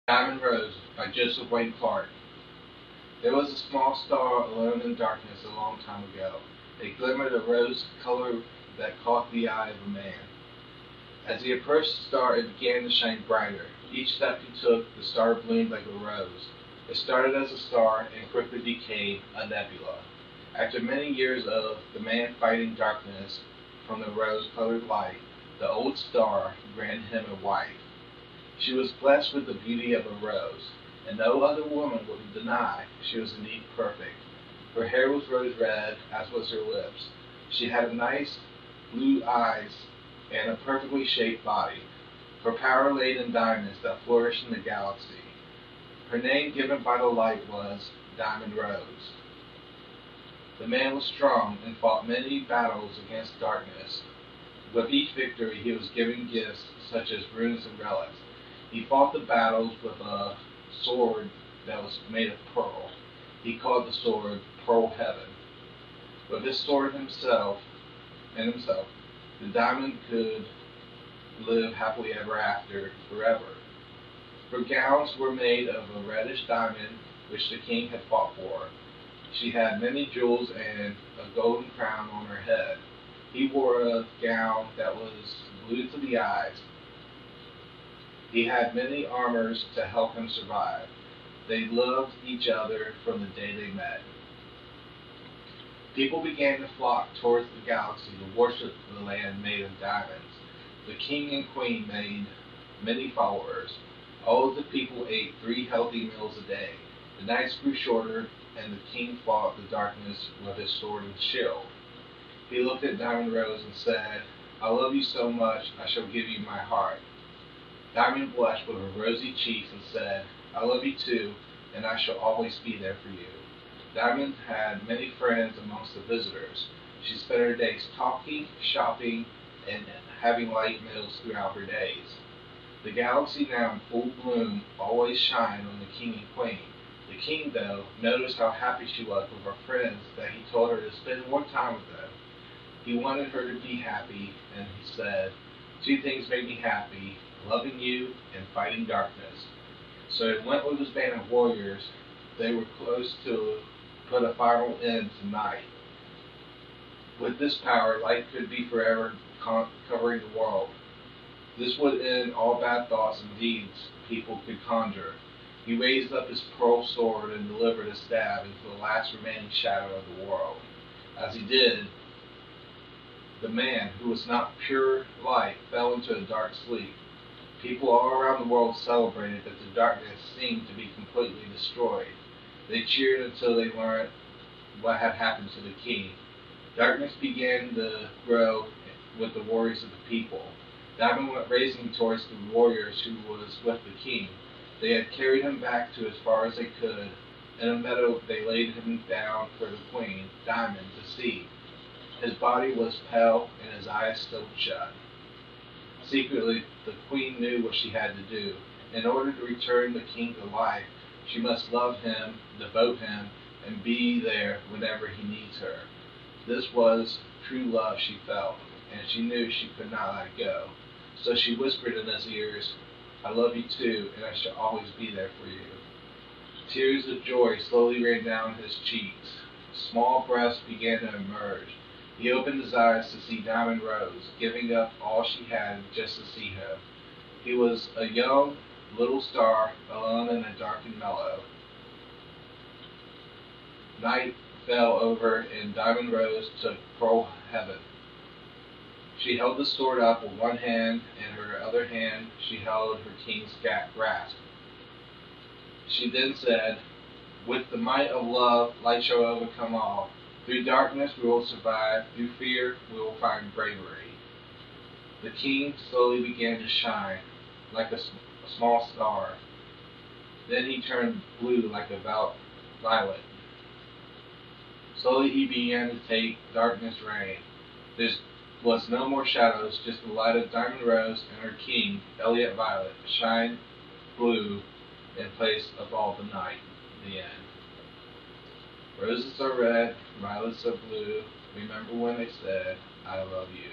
Diamond Rose by Joseph Wayne Clark. There was a small star alone in darkness a long time ago. It glimmered a rose color that caught the eye of a man. As he approached the star, it began to shine brighter. Each step he took, the star bloomed like a rose. It started as a star and quickly became a nebula. After many years of the man fighting darkness from the rose-colored light, the old star granted him a wife. She was blessed with the beauty of a rose, and no other woman would deny she was indeed perfect. Her hair was rose red, as was her lips. She had nice blue eyes and a perfectly shaped body. Her power lay in diamonds that flourished in the galaxy. Her name given by the light was Diamond Rose. The man was strong and fought many battles against darkness. With each victory he was given gifts such as runes and relics. He fought the battles with a sword that was made of pearl. He called the sword Pearl Heaven. With his sword himself, the diamond could live happily ever after, forever. Her gowns were made of a reddish diamond which the king had fought for. She had many jewels and a golden crown on her head. He wore a gown that was blue to the eyes. He had many armors to help him survive. They loved each other from the day they met. People began to flock towards the galaxy to worship the land made of diamonds. The king and queen made many followers. All of the people ate 3 healthy meals a day. The nights grew shorter, and the king fought the darkness with his sword and shield. He looked at Diamond Rose and said, "I love you so much, I shall give you my heart." Diamond blushed with her rosy cheeks and said, "I love you too, and I shall always be there for you." Diamond had many friends amongst the visitors. She spent her days talking, shopping, and having light meals throughout her days. The galaxy, now in full bloom, always shined on the king and queen. The king, though, noticed how happy she was with her friends that he told her to spend more time with them. He wanted her to be happy, and he said, "2 things make me happy, loving you and fighting darkness." So he went with his band of warriors. They were close to put a final end to night. With this power, light could be forever covering the world. This would end all bad thoughts and deeds people could conjure. He raised up his pearl sword and delivered a stab into the last remaining shadow of the world. As he did, the man, who was not pure light, fell into a dark sleep. People all around the world celebrated that the darkness seemed to be completely destroyed. They cheered until they learned what had happened to the king. Darkness began to grow with the worries of the people. Diamond went racing towards the warriors who was with the king. They had carried him back to as far as they could. In a meadow they laid him down for the queen, Diamond, to see. His body was pale and his eyes still shut. Secretly, the queen knew what she had to do. In order to return the king to life, she must love him, devote him, and be there whenever he needs her. This was true love she felt, and she knew she could not let go. So she whispered in his ears, "I love you too, and I shall always be there for you." Tears of joy slowly ran down his cheeks. Small breaths began to emerge. He opened his eyes to see Diamond Rose, giving up all she had just to see him. He was a young little star, alone in a darkened meadow. Night fell over, and Diamond Rose took Pearl Heaven. She held the sword up with one hand, and her other hand she held her king's grasp. She then said, "With the might of love, light shall overcome all. Through darkness we will survive, through fear we will find bravery." The king slowly began to shine, like a small star. Then he turned blue like a violet. Slowly he began to take darkness reign. There was no more shadows, just the light of Diamond Rose and her king, Elliot Violet, shine blue in place of all the night. The end. Roses are red, violets are blue. Remember when they said, "I love you."